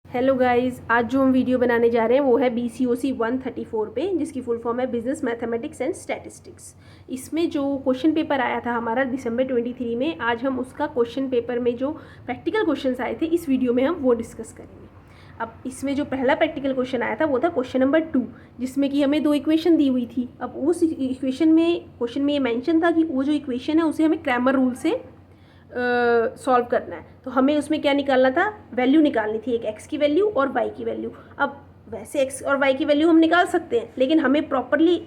Hello guys, आज जो हम वीडियो बनाने जा रहे हैं वो है BCOC 134 पे, जिसकी फुल फॉर्म है बिजनेस मैथमेटिक्स एंड स्टैटिस्टिक्स। इसमें जो क्वेश्चन पेपर आया था हमारा दिसंबर 23 में, आज हम उसका क्वेश्चन पेपर में जो प्रैक्टिकल क्वेश्चंस आए थे इस वीडियो में हम वो डिस्कस करेंगे। अब इसमें जो पहला प्रैक्टिकल क्वेश्चन आया था वो था क्वेश्चन नंबर 2, जिसमें कि हमें 2 इक्वेशन दी हुई थी। अब उस क्वेश्चन में ये मेंशन था कि वो जो इक्वेशन है उसे हमें क्रैमर रूल से सॉल्व करना है। तो हमें उसमें क्या निकालना था, वैल्यू निकालनी थी, एक एक्स की वैल्यू और वाई की वैल्यू। अब वैसे एक्स और वाई की वैल्यू हम निकाल सकते हैं, लेकिन हमें प्रॉपरली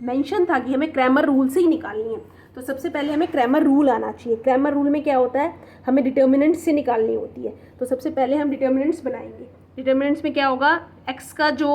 मेंशन था कि हमें क्रैमर रूल से ही निकालनी है। तो सबसे पहले हमें क्रैमर रूल आना चाहिए। क्रैमर रूल में क्या होता है, हमें डिटर्मिनेंट्स से निकालनी होती है। तो सबसे पहले हम डिटर्मिनेंट्स बनाएंगे। डिटर्मिनेंट्स में क्या होगा, एक्स का जो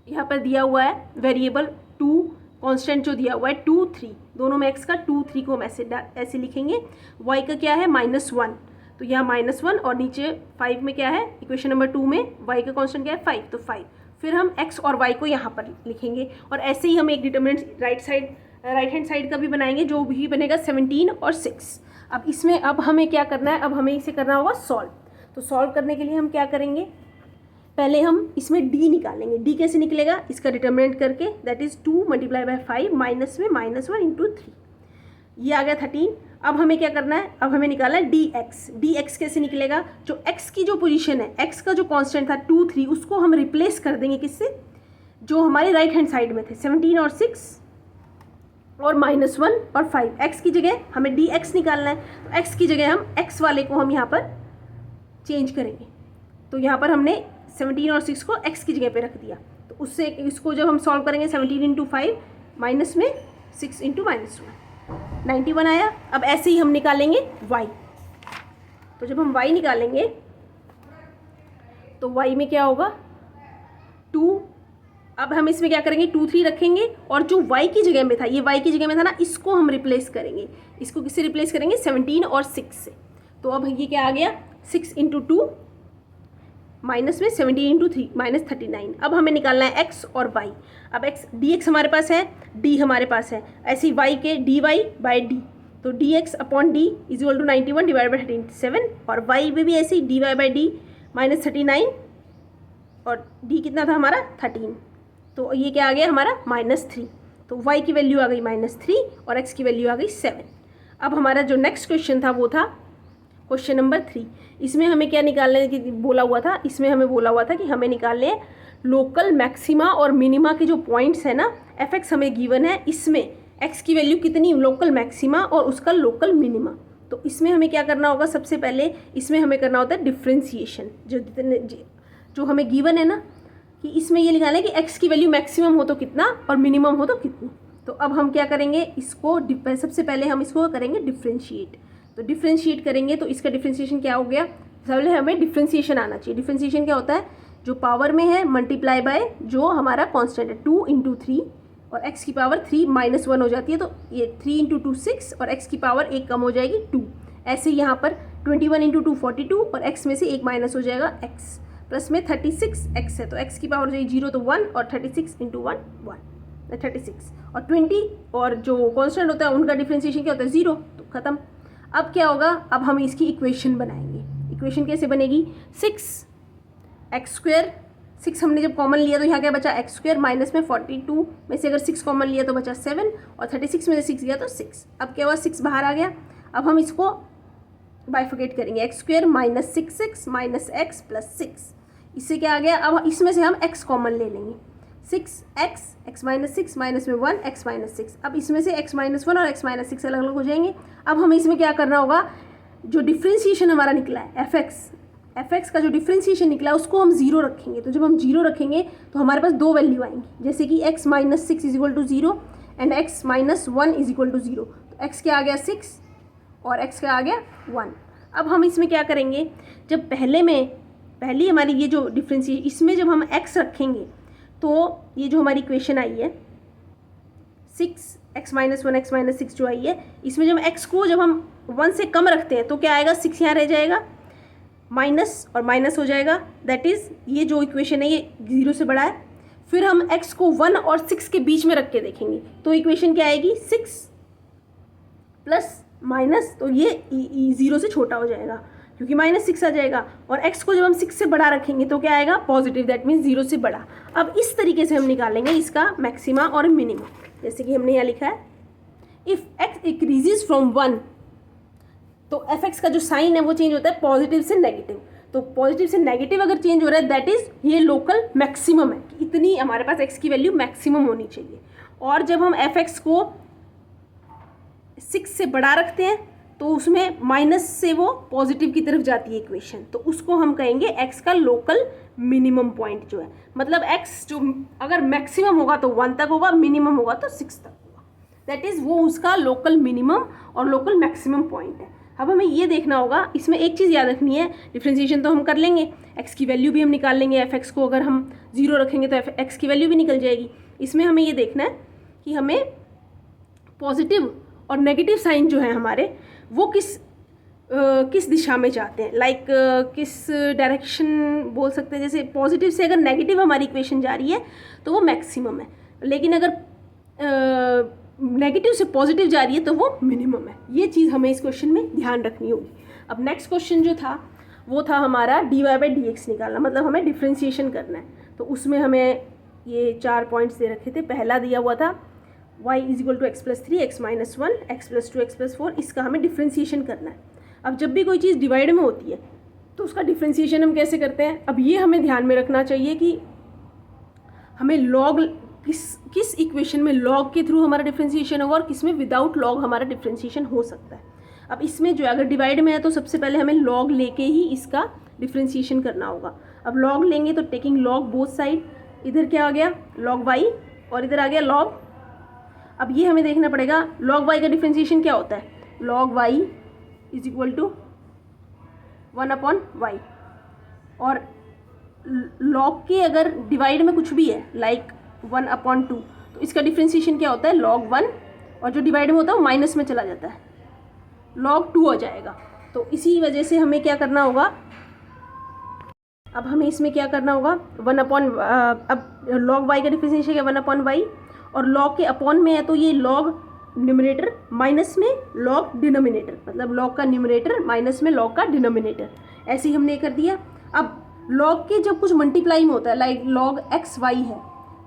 यहाँ पर दिया हुआ है वेरिएबल 2, कांस्टेंट जो दिया हुआ है 2, 3, दोनों में एक्स का 2, 3 को हम ऐसे लिखेंगे। वाई का क्या है -1, तो यहाँ -1 और नीचे 5 में क्या है, इक्वेशन नंबर 2 में वाई का कांस्टेंट क्या है 5, तो 5। फिर हम एक्स और वाई को यहाँ पर लिखेंगे और ऐसे ही हम एक डिटर्मिनेंट राइट हैंड साइड का भी बनाएंगे, जो भी बनेगा 17 और 6। अब इसमें अब हमें क्या करना है, अब हमें इसे करना होगा सॉल्व। तो सॉल्व करने के लिए हम क्या करेंगे, पहले हम इसमें d निकालेंगे। d कैसे निकलेगा, इसका डिटर्मिनेंट करके, दैट इज 2 × 5 माइनस में -1 × 3, ये आ गया 13। अब हमें क्या करना है, अब हमें निकालना है dx। dx कैसे निकलेगा, जो x की जो पोजीशन है, x का जो कांस्टेंट था 2, 3, उसको हम रिप्लेस कर देंगे किससे, जो हमारे राइट हैंड साइड में थे 17 और 6 और -1 और 5। x की जगह हमें dx निकालना है, तो x की जगह हम x वाले को हम यहाँ पर चेंज करेंगे। तो यहाँ पर हमने 17 और 6 को x की जगह पे रख दिया। तो उससे इसको जब हम सॉल्व करेंगे 17 × 5 माइनस में 6 × -1, 91 आया। अब ऐसे ही हम निकालेंगे y। तो जब हम y निकालेंगे तो y में क्या होगा 2। अब हम इसमें क्या करेंगे, 2, 3 रखेंगे और जो y की जगह में था, ये y की जगह में था ना, इसको हम रिप्लेस करेंगे। इसको किससे रिप्लेस करेंगे, 17 और 6 से। तो अब ये क्या आ गया, 6 × 2 माइनस में 17 × 3 -39। अब हमें निकालना है x और y। अब x dx हमारे पास है, d हमारे पास है, ऐसे ही y के dy/d। तो dx अपॉन d = 91 / 37 और y में भी ऐसे ही dy/d -39 और d कितना था हमारा 13। तो ये क्या आ गया हमारा -3। तो y की वैल्यू आ गई -3 और x की वैल्यू आ गई 7। अब हमारा जो नेक्स्ट क्वेश्चन था वो था क्वेश्चन नंबर 3। इसमें हमें क्या निकालने की बोला हुआ था, इसमें हमें बोला हुआ था कि हमें निकालने लोकल मैक्सिमा और मिनिमा के जो पॉइंट्स है ना, fx हमें गिवन है, इसमें x की वैल्यू कितनी, लोकल मैक्सिमा और उसका लोकल मिनिमा। तो इसमें हमें क्या करना होगा, सबसे पहले इसमें हमें करना होता है डिफ्रेंशिएशन। जो हमें गिवन है ना, कि इसमें ये लिखाना है कि x की वैल्यू मैक्सिमम हो तो कितना और मिनिमम हो तो कितनी। तो अब हम क्या करेंगे, इसको सबसे पहले हम इसको करेंगे डिफ्रेंशिएट। तो डिफ्रेंशिएट करेंगे तो इसका डिफ्रेंशिएशन क्या हो गया, पहले हमें डिफ्रेंशिएशन आना चाहिए। डिफ्रेंशिएशन क्या होता है, जो पावर में है मल्टीप्लाई बाय जो हमारा कांस्टेंट है 2 × 3 और x की पावर 3 -1 हो जाती है, तो ये 3 × 2 6 और x की पावर 1 कम हो जाएगी 2। ऐसे ही यहाँ पर 21 × 2 42 और x में से 1 माइनस हो जाएगा x, प्लस में 36 x है, तो x की पावर हो जाएगी 0 तो 1 और 36 × 1 36 और 20 और जो कांस्टेंट होता है उनका डिफ्रेंशिएशन क्या होता है 0, तो ख़त्म। अब क्या होगा, अब हम इसकी इक्वेशन बनाएंगे। इक्वेशन कैसे बनेगी, 6x², 6 हमने जब कॉमन लिया तो यहाँ क्या बचा x² माइनस में 42 में से अगर 6 कॉमन लिया तो बचा 7 और 36 में से 6 गया तो 6। अब क्या हुआ, 6 बाहर आ गया। अब हम इसको बाइफिकेट करेंगे, x² minus 6x minus x plus 6। इससे क्या आ गया, अब इसमें से हम x कॉमन ले लेंगे, 6x, x माइनस 6 माइनस में 1 x माइनस 6। अब इसमें से x माइनस 1 और x माइनस 6 अलग अलग हो जाएंगे। अब हमें इसमें क्या करना होगा, जो डिफ्रेंशिएशन हमारा निकला है fx का जो डिफ्रेंशिएशन निकला है उसको हम 0 रखेंगे। तो जब हम 0 रखेंगे तो हमारे पास 2 वैल्यू आएंगी, जैसे कि x minus 6 = 0 and x minus 1 = 0। तो x क्या आ गया 6 और x क्या आ गया 1। अब हम इसमें क्या करेंगे, जब पहली हमारी ये जो डिफ्रेंशिएशन, इसमें जब हम x रखेंगे तो ये जो हमारी इक्वेशन आई है 6x माइनस 1 x माइनस 6 जो आई है, इसमें जब x को जब हम 1 से कम रखते हैं तो क्या आएगा, 6 यहाँ रह जाएगा, माइनस और माइनस हो जाएगा, दैट इज़ ये जो इक्वेशन है ये 0 से बड़ा है। फिर हम x को 1 और 6 के बीच में रख के देखेंगे तो इक्वेशन क्या आएगी, 6 प्लस माइनस, तो ये 0 से छोटा हो जाएगा। क्योंकि -6 आ जाएगा, और x को जब हम 6 से बड़ा रखेंगे तो क्या आएगा, पॉजिटिव, दैट मीन्स 0 से बड़ा। अब इस तरीके से हम निकालेंगे इसका मैक्सिमा और मिनिमम। जैसे कि हमने यहाँ लिखा है, इफ़ x इंक्रीजेज फ्रॉम 1, तो fx का जो साइन है वो चेंज होता है पॉजिटिव से नेगेटिव। तो पॉजिटिव से नेगेटिव अगर चेंज हो रहा है, दैट इज़ ये लोकल मैक्सिमम है, कि इतनी हमारे पास x की वैल्यू मैक्सिमम होनी चाहिए। और जब हम fx को 6 से बड़ा रखते हैं तो उसमें माइनस से वो पॉजिटिव की तरफ जाती है इक्वेशन, तो उसको हम कहेंगे x का लोकल मिनिमम पॉइंट जो है। मतलब x जो अगर मैक्सिमम होगा तो 1 तक होगा, मिनिमम होगा तो 6 तक होगा, दैट इज़ वो उसका लोकल मिनिमम और लोकल मैक्सिमम पॉइंट है। अब हमें ये देखना होगा, इसमें एक चीज़ याद रखनी है, डिफ्रेंशिएशन तो हम कर लेंगे, x की वैल्यू भी हम निकाल लेंगे, fx को अगर हम 0 रखेंगे तो x की वैल्यू भी निकल जाएगी। इसमें हमें ये देखना है कि हमें पॉजिटिव और नेगेटिव साइन जो है हमारे, वो किस दिशा में जाते हैं, लाइक किस डायरेक्शन बोल सकते हैं। जैसे पॉजिटिव से अगर नेगेटिव हमारी इक्वेशन जा रही है तो वो मैक्सिमम है, लेकिन अगर नेगेटिव से पॉजिटिव जा रही है तो वो मिनिमम है। ये चीज़ हमें इस क्वेश्चन में ध्यान रखनी होगी। अब नेक्स्ट क्वेश्चन जो था वो था हमारा dy/dx निकालना, मतलब हमें डिफ्रेंशिएशन करना है। तो उसमें हमें ये 4 पॉइंट्स दे रखे थे। पहला दिया हुआ था y = x+3, x - 1, x+2, x+4, इसका हमें डिफ्रेंशिएशन करना है। अब जब भी कोई चीज़ डिवाइड में होती है तो उसका डिफ्रेंशिएशन हम कैसे करते हैं। अब ये हमें ध्यान में रखना चाहिए कि हमें लॉग किस इक्वेशन में लॉग के थ्रू हमारा डिफ्रेंशिएशन होगा और किस में विदाउट लॉग हमारा डिफ्रेंशिएशन हो सकता है। अब इसमें जो अगर डिवाइड में है तो सबसे पहले हमें लॉग लेके ही इसका डिफ्रेंशिएशन करना होगा। अब लॉग लेंगे तो टेकिंग लॉग बोथ साइड, इधर क्या आ गया log y और इधर आ गया log। अब ये हमें देखना पड़ेगा log y का डिफ्रेंशिएशन क्या होता है, log y = 1/y। और log के अगर डिवाइड में कुछ भी है लाइक 1/2, तो इसका डिफ्रेंशिएशन क्या होता है log 1, और जो डिवाइड में होता है वो माइनस में चला जाता है, log 2 हो जाएगा। तो इसी वजह से हमें क्या करना होगा, अब हमें इसमें क्या करना होगा अब log y का डिफ्रेंशिएशन क्या 1/y, और log के अपॉन में है तो ये log न्यूमरेटर माइनस में log डिनोमिनेटर, मतलब log का न्यूमरेटर माइनस में log का डिनोमिनेटर, ऐसे ही हमने कर दिया। अब log के जब कुछ मल्टीप्लाई में होता है लाइक log x y है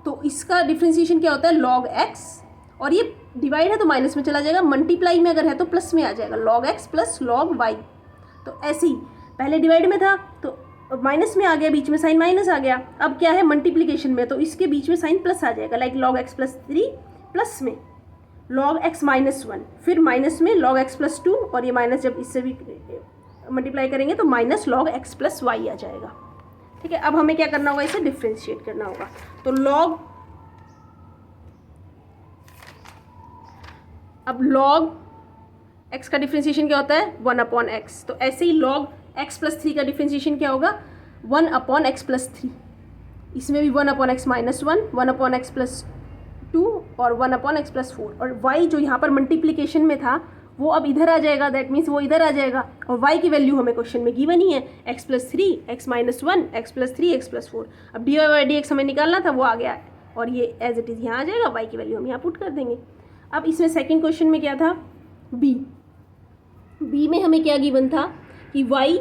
तो इसका डिफ्रेंशिएशन क्या होता है log x, और ये डिवाइड है तो माइनस में चला जाएगा, मल्टीप्लाई में अगर है तो प्लस में आ जाएगा log x + log y। तो ऐसे ही पहले डिवाइड में था तो माइनस में आ गया, बीच में साइन माइनस आ गया। अब क्या है मल्टीप्लिकेशन में, तो इसके बीच में साइन प्लस आ जाएगा लाइक log x + 3 प्लस में log x - 1, फिर माइनस में log x + 2, और ये माइनस जब इससे भी मल्टीप्लाई करेंगे तो माइनस log x + y आ जाएगा। ठीक है, अब हमें क्या करना होगा, इसे डिफ्रेंशिएट करना होगा। तो log x का डिफ्रेंशिएशन क्या होता है 1/x, तो ऐसे ही log x + 3 का डिफ्रेंशिएशन क्या होगा 1/x + 3, इसमें भी 1/x - 1, 1/x + 2 और 1/x + 4, और y जो यहाँ पर मल्टीप्लिकेशन में था वो अब इधर आ जाएगा, दैट मीन्स वो इधर आ जाएगा, और y की वैल्यू हमें क्वेश्चन में गिवन ही है x + 3, x - 1, x + 3, x + 4। अब dy/dx हमें निकालना था, वो आ गया, और ये एज इट इज़ यहाँ आ जाएगा, y की वैल्यू हम यहाँ पुट कर देंगे। अब इसमें सेकंड क्वेश्चन में क्या था, बी में हमें क्या गिवन था कि y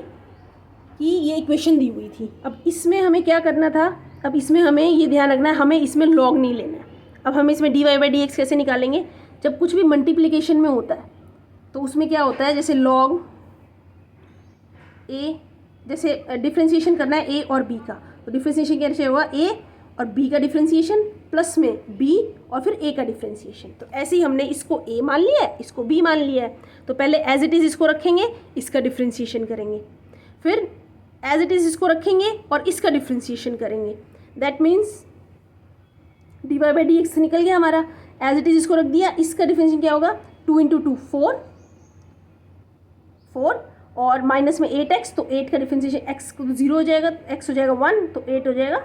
की ये इक्वेशन दी हुई थी। अब इसमें हमें क्या करना था, अब इसमें हमें ये ध्यान रखना है हमें इसमें log नहीं लेना है। अब हम इसमें dy/dx कैसे निकालेंगे, जब कुछ भी मल्टीप्लिकेशन में होता है तो उसमें क्या होता है, जैसे log a, जैसे डिफ्रेंशिएशन करना है a और b का, तो डिफ्रेंशिएशन कैसे होगा a और b का डिफ्रेंशिएशन प्लस में b और फिर a का डिफ्रेंशिएशन। तो ऐसे ही हमने इसको a मान लिया है, इसको b मान लिया है, तो पहले एज इट इज़ इसको रखेंगे, इसका डिफ्रेंशिएशन करेंगे, फिर एज इट इज़ इसको रखेंगे और इसका डिफ्रेंशिएशन करेंगे। दैट मीन्स dy/dx निकल गया हमारा, एज इट इज़ इसको रख दिया, इसका डिफ्रेंशिएशन क्या होगा 2 × 2 4 और माइनस में 8x, तो 8 का डिफ्रेंशिएशन x को 0 हो जाएगा, x हो जाएगा 1, तो 8 हो जाएगा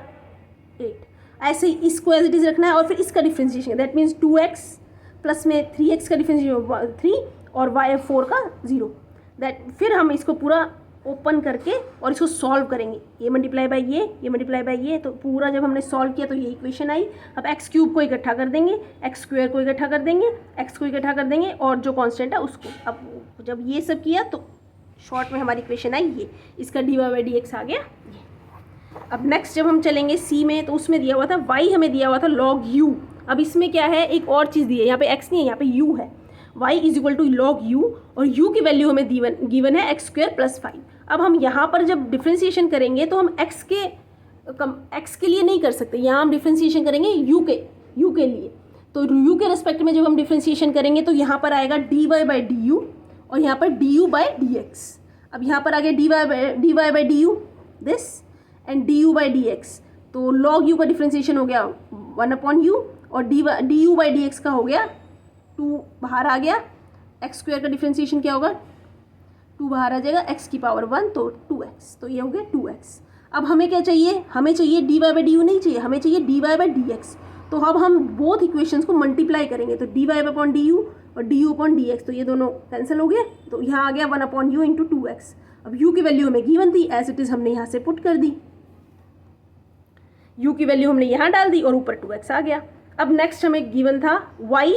8। ऐसे ही इसको एज इट इज़ रखना है और फिर इसका differentiation, that means 2x plus में 3x का डिफ्रेंशिएशन 3 और y 4 का 0। दैट फिर हम इसको पूरा ओपन करके और इसको सॉल्व करेंगे, ये मल्टीप्लाई बाय ये मल्टीप्लाई बाय ये, तो पूरा जब हमने सॉल्व किया तो ये इक्वेशन आई। अब x³ को इकट्ठा कर देंगे, x² को इकट्ठा कर देंगे, x को इकट्ठा कर देंगे और जो कांस्टेंट है उसको। अब जब ये सब किया तो शॉर्ट में हमारी इक्वेशन आई ये, इसका dy बाई डी एक्स आ गया ये। अब नेक्स्ट जब हम चलेंगे सी में, तो उसमें दिया हुआ था y हमें दिया हुआ था log u। अब इसमें क्या है, एक और चीज़ दी है, यहाँ पे x नहीं है, यहाँ पे u है। y is equal to log u और u की वैल्यू हमें गिवन है x स्क्वायर प्लस 5। अब हम यहाँ पर जब डिफ्रेंसिएशन करेंगे तो हम x के लिए नहीं कर सकते, यहाँ हम डिफ्रेंसिएशन करेंगे u के लिए। तो u के रिस्पेक्ट में जब हम डिफ्रेंसिएशन करेंगे तो यहाँ पर आएगा dy बाई डी यू और यहाँ पर du बाई डी एक्स। अब यहाँ पर आ गया dy by D you this and du by D x. तो log u का डिफ्रेंसिएशन हो गया 1/u और du बाई डी एक्स का हो गया 2 बाहर आ गया। x स्क्वायर का डिफ्रेंसिएशन क्या होगा, 2 बाहर आ जाएगा, x की पावर 1 तो 2x, तो ये हो गया 2x। अब हमें क्या चाहिए, हमें चाहिए dy बाई डी यू नहीं चाहिए, हमें चाहिए dy बाई डी एक्स। तो अब हम बोथ इक्वेशंस को मल्टीप्लाई करेंगे, तो dy अपॉन डी यू और du अपॉन डी एक्स, तो ये दोनों कैंसिल हो गए। तो यहाँ आ गया 1/u इंटू 2x। अब u की वैल्यू हमें गिवन थी, एज इट इज़ हमने यहाँ से पुट कर दी, u की वैल्यू हमने यहाँ डाल दी और ऊपर 2x आ गया। अब नेक्स्ट हमें गिवन था y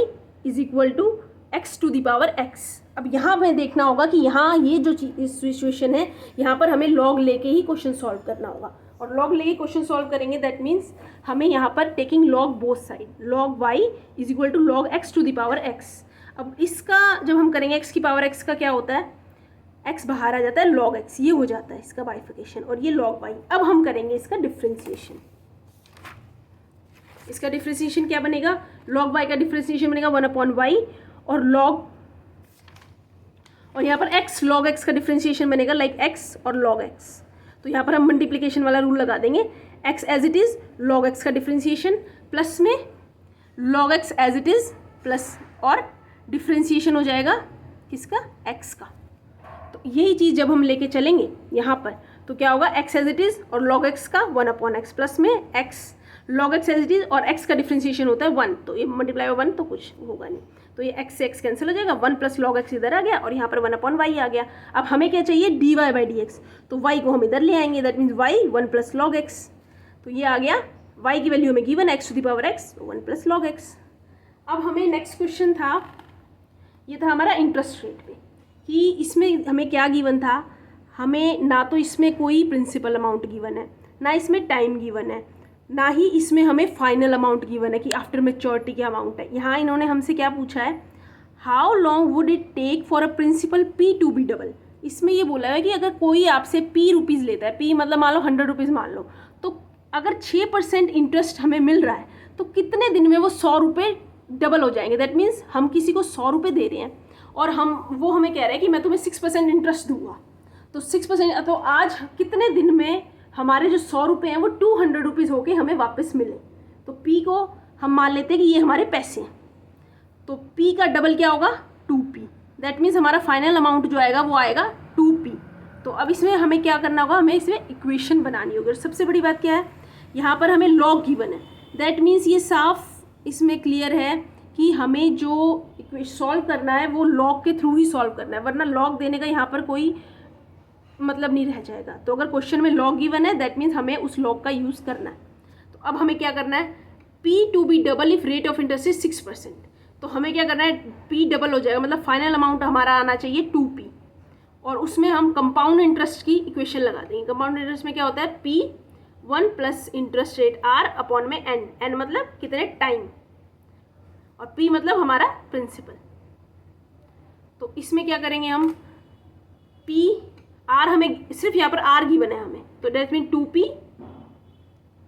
is equal to x to the power x। अब यहाँ हमें देखना होगा कि यहाँ ये जो सिचुएशन है, यहाँ पर हमें log लेके ही क्वेश्चन सॉल्व करना होगा, और log लेके क्वेश्चन सॉल्व करेंगे दैट मीन्स हमें यहाँ पर taking log both side, log y is equal to log x to the power x। अब इसका जब हम करेंगे x की पावर x का क्या होता है, x बाहर आ जाता है, log x ये हो जाता है इसका बाइफिकेशन, और ये log y। अब हम करेंगे इसका डिफ्रेंसिएशन। इसका डिफ्रेंसिएशन क्या बनेगा, log y का डिफ्रेंसिएशन बनेगा 1/y और यहाँ पर x log x का डिफ्रेंसिएशन बनेगा लाइक x और log x। तो यहाँ पर हम मल्टीप्लिकेशन वाला रूल लगा देंगे, x as it is log x का डिफ्रेंसिएशन प्लस में log x as it is plus और डिफ्रेंसिएशन हो जाएगा किसका, x का। तो यही चीज़ जब हम लेके चलेंगे यहाँ पर तो क्या होगा, x एज इट इज़ और log x का 1/x प्लस में x log x as it is और x का डिफ्रेंसिएशन होता है 1, तो ये मल्टीप्लाई बाय 1 तो कुछ होगा नहीं, तो ये x से x कैंसिल हो जाएगा, 1 प्लस log x इधर आ गया और यहाँ पर 1/y आ गया। अब हमें क्या चाहिए, dy बाई डी एक्स, तो y को हम इधर ले आएंगे, दैट मीन्स y 1 प्लस log x। तो ये आ गया, y की वैल्यू हमें given x to the power x, 1 प्लस log x। अब हमें नेक्स्ट क्वेश्चन था, ये था हमारा इंटरेस्ट रेट पे, कि इसमें हमें क्या गिवन था, हमें ना तो इसमें कोई प्रिंसिपल अमाउंट गिवन है, ना इसमें टाइम गिवन है, ना ही इसमें हमें फाइनल अमाउंट गिवन है कि आफ्टर मैच्योरिटी क्या अमाउंट है। यहाँ इन्होंने हमसे क्या पूछा है, how long would it take for a principal p to be double. इसमें ये बोला है कि अगर कोई आपसे p रुपीज़ लेता है, p मतलब मान लो 100 रुपीज़ मान लो, तो अगर 6% इंटरेस्ट हमें मिल रहा है तो कितने दिन में वो 100 रुपये डबल हो जाएंगे। दैट मीन्स हम किसी को 100 रुपये दे रहे हैं और वो हमें कह रहे हैं कि मैं तुम्हें 6% इंटरेस्ट दूंगा, तो 6%, तो आज कितने दिन में हमारे जो 100 रुपये हैं वो 200 रुपीज़ होके हमें वापस मिले। तो P को हम मान लेते हैं कि ये हमारे पैसे हैं, तो P का डबल क्या होगा, 2P। दैट मीन्स हमारा फाइनल अमाउंट जो आएगा वो आएगा 2P। तो अब इसमें हमें क्या करना होगा, हमें इसमें इक्वेशन बनानी होगी। और सबसे बड़ी बात क्या है, यहाँ पर हमें log गिवन है, दैट मीन्स ये साफ इसमें क्लियर है कि हमें जो इक्वेशन सॉल्व करना है वो log के थ्रू ही सॉल्व करना है, वरना log देने का यहाँ पर कोई मतलब नहीं रह जाएगा। तो अगर क्वेश्चन में log गिवन है दैट मीन्स हमें उस log का यूज़ करना है। तो अब हमें क्या करना है, P to be double if rate of interest is 6%। तो हमें क्या करना है, P डबल हो जाएगा, मतलब फाइनल अमाउंट हमारा आना चाहिए 2P, और उसमें हम कंपाउंड इंटरेस्ट की इक्वेशन लगा देंगे। कंपाउंड इंटरेस्ट में क्या होता है, P 1 plus interest rate R upon में N मतलब कितने टाइम, और P मतलब हमारा प्रिंसिपल। तो इसमें क्या करेंगे हम, P R हमें सिर्फ यहाँ पर R गिवन है हमें, तो that mean 2P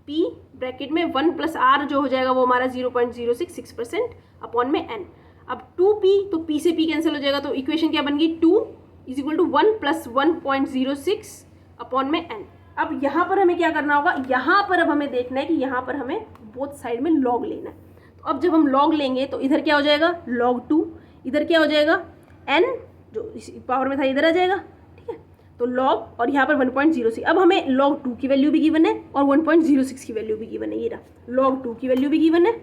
P bracket में 1 प्लस R जो हो जाएगा वो हमारा 0.066% अपॉन में N। अब 2P, तो P से P कैंसिल हो जाएगा, तो इक्वेशन क्या बन गई, 2 is equal to 1 plus 1.06 upon में N। अब यहाँ पर हमें क्या करना होगा, यहाँ पर अब हमें देखना है कि यहाँ पर हमें बोथ साइड में log लेना है। तो अब जब हम log लेंगे तो इधर क्या हो जाएगा, log 2, इधर क्या हो जाएगा, N जो इस पावर में था इधर आ जाएगा, तो log और यहाँ पर 1.06। अब हमें log 2 की वैल्यू भी गिवन है और 1.06 की वैल्यू भी गिवन है, ये रहा log 2 की वैल्यू भी गिवन है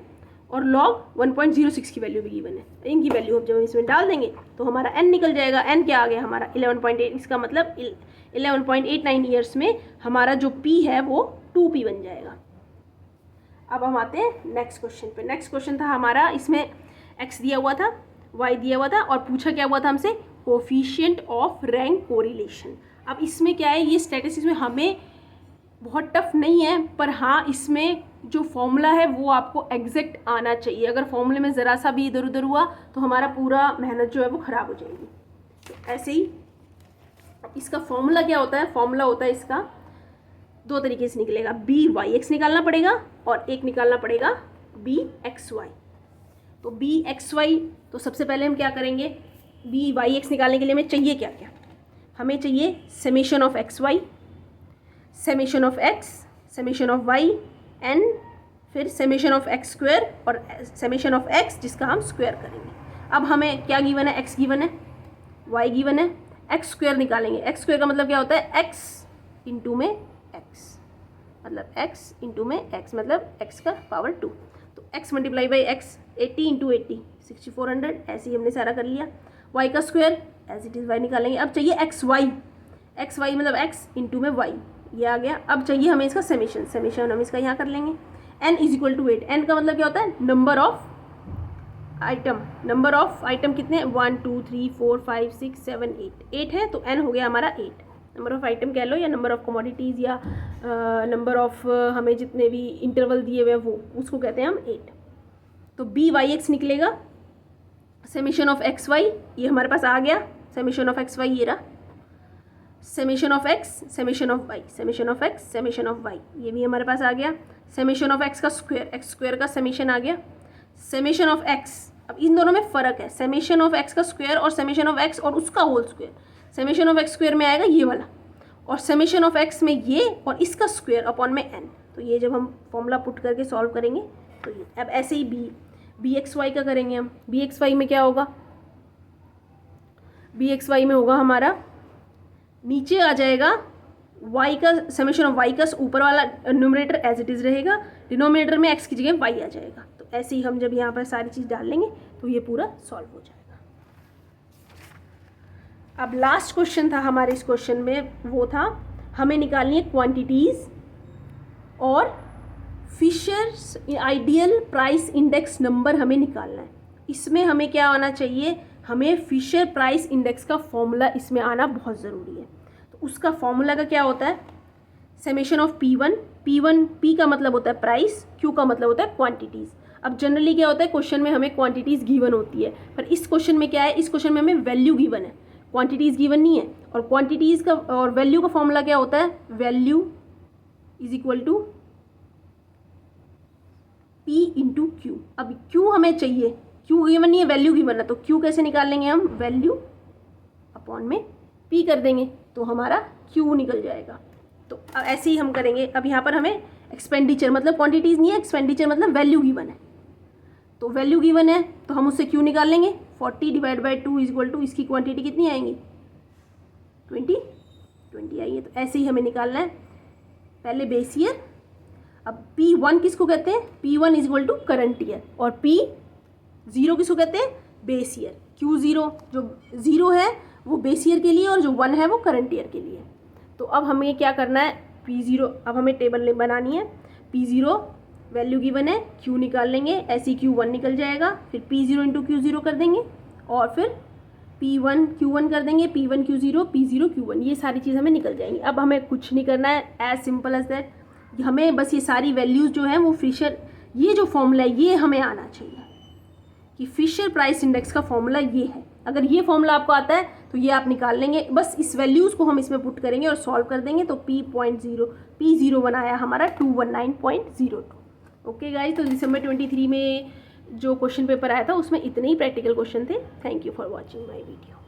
और log 1.06 की वैल्यू भी गिवन है। इनकी वैल्यू अब जब हम इसमें डाल देंगे तो हमारा n निकल जाएगा। n क्या आ गया हमारा 11.8, इसका मतलब 11.89 ईयर्स में हमारा जो p है वो 2p बन जाएगा। अब हम आते हैं नेक्स्ट क्वेश्चन पे। नेक्स्ट क्वेश्चन था हमारा, इसमें x दिया हुआ था, y दिया हुआ था और पूछा क्या हुआ था हमसे, कोफिशिएंट ऑफ रैंक कोरिलेशन। अब इसमें क्या है, ये स्टैटिस्टिक्स में हमें बहुत टफ नहीं है, पर हाँ इसमें जो फॉर्मूला है वो आपको एग्जैक्ट आना चाहिए। अगर फॉर्मूले में ज़रा सा भी इधर उधर हुआ तो हमारा पूरा मेहनत जो है वो ख़राब हो जाएगी। तो ऐसे ही इसका फॉर्मूला क्या होता है, फॉर्मूला होता है इसका दो तरीके से निकलेगा, बी वाई एक्स निकालना पड़ेगा और एक निकालना पड़ेगा बी एक्स वाई। तो बी एक्स वाई, तो सबसे पहले हम क्या करेंगे, बी वाई एक्स निकालने के लिए हमें चाहिए क्या क्या, हमें चाहिए summation of x y, summation of x, summation of y and फिर समेशन ऑफ एक्स स्क्वायर और समेशन ऑफ एक्स जिसका हम स्क्वायर करेंगे। अब हमें क्या गिवन है, एक्स गिवन है, वाई गिवन है, एक्स स्क्वायर निकालेंगे। एक्स स्क्वायर का मतलब क्या होता है, एक्स इंटू में एक्स, मतलब एक्स इंटू में एक्स मतलब एक्स का पावर 2। तो x multiply by x 80 into 80 6400, ऐसे ही हमने सारा कर लिया। वाई का square as it is y निकालेंगे। अब चाहिए एक्स वाई, एक्स वाई मतलब एक्स इंटू में वाई, ये आ गया। अब चाहिए हमें इसका समेशन, समेशन हम इसका यहाँ कर लेंगे। N is equal to 8, n का मतलब क्या होता है, number of item, number of item कितने हैं, 1 2 3 4 5 6 7 8, 8 है तो एन हो गया हमारा 8। नंबर ऑफ आइटम कह लो या नंबर ऑफ कमोडिटीज़ या नंबर ऑफ हमें जितने भी इंटरवल दिए हुए वो उसको कहते हैं हम 8। तो बी वाई एक्स निकलेगा, समेशन ऑफ एक्स वाई ये हमारे पास आ गया, समेशन ऑफ एक्स वाई ये रहा, summation of x, summation of y, summation of x, summation of y ये भी हमारे पास आ गया, समेशन ऑफ एक्स का स्क्वायर, एक्स स्क्वायर का समेशन आ गया, समेशन ऑफ एक्स। अब इन दोनों में फ़र्क है, समेशन ऑफ एक्स का स्क्वायर और समेशन ऑफ एक्स और उसका whole square. Summation of x square में आएगा ये वाला और समेशन ऑफ एक्स में ये और इसका स्क्वायर अपॉन में एन। तो ये जब हम फॉर्मूला पुट करके सॉल्व करेंगे तो ये। अब ऐसे ही बी एक्स वाई का करेंगे हम। बी एक्स वाई में क्या होगा, बी एक्स वाई में होगा हमारा नीचे आ जाएगा y का समेशन ऑफ y का ऊपर वाला न्यूमरेटर एज इट इज़ रहेगा, डिनोमिनेटर में x की जगह y आ जाएगा। तो ऐसे ही हम जब यहाँ पर सारी चीज़ डाल लेंगे तो ये पूरा सॉल्व हो जाएगा। अब लास्ट क्वेश्चन था हमारे इस क्वेश्चन में, वो था हमें निकालनी है क्वांटिटीज़ और Fisher's ideal price index number हमें निकालना है। इसमें हमें क्या आना चाहिए, हमें फिशर प्राइस इंडेक्स का फॉर्मूला इसमें आना बहुत ज़रूरी है। तो उसका फॉर्मूला का क्या होता है, समेशन ऑफ P1, P का मतलब होता है प्राइस, Q का मतलब होता है क्वांटिटीज़। अब जनरली क्या होता है, क्वेश्चन में हमें क्वांटिटीज़ गिवन होती है, पर इस क्वेश्चन में क्या है, इस क्वेश्चन में हमें वैल्यू गिवन है, क्वांटिटीज़ गिवन नहीं है। और क्वांटिटीज़ का और वैल्यू का फॉर्मूला क्या होता है, value is equal to P into Q। अब Q हमें चाहिए, Q गिवन नहीं है, वैल्यू गिवन है, तो Q कैसे निकाल लेंगे हम, वैल्यू अपॉन में P कर देंगे तो हमारा Q निकल जाएगा। तो ऐसे ही हम करेंगे। अब यहाँ पर हमें एक्सपेंडिचर मतलब क्वांटिटीज़ नहीं है, एक्सपेंडिचर मतलब वैल्यू गिवन है, तो वैल्यू गिवन है तो हम उससे Q निकाल लेंगे। 40 divide by 2 is equal to इसकी क्वांटिटी कितनी आएंगी, 20 आई है। तो ऐसे ही हमें निकालना है, पहले बेस ईयर। अब P1 किसको कहते हैं, P1 is equal to current year, और P0 किसको कहते हैं, बेस ईयर। Q0 जो 0 है वो बेस ईयर के लिए और जो 1 है वो करंट ईयर के लिए। तो अब हमें क्या करना है, P0 अब हमें टेबल बनानी है। P0 वैल्यू गिवन है, Q निकाल लेंगे, ऐसे Q1 निकल जाएगा, फिर P0 इंटू Q0 कर देंगे और फिर P1 Q1 कर देंगे, P1 Q0 P0 Q1, ये सारी चीज़ हमें निकल जाएंगी। अब हमें कुछ नहीं करना है, एज सिंपल एज दैट, हमें बस ये सारी वैल्यूज़ जो हैं वो फिशर, ये जो फॉर्मूला है ये हमें आना चाहिए कि फिशर प्राइस इंडेक्स का फॉर्मूला ये है। अगर ये फॉर्मूला आपको आता है तो ये आप निकाल लेंगे, बस इस वैल्यूज़ को हम इसमें पुट करेंगे और सॉल्व कर देंगे। तो P0 बनाया हमारा 219.02। ओके गाइस, तो दिसंबर 23 में जो क्वेश्चन पेपर आया था उसमें इतने ही प्रैक्टिकल क्वेश्चन थे। Thank you for watching my video.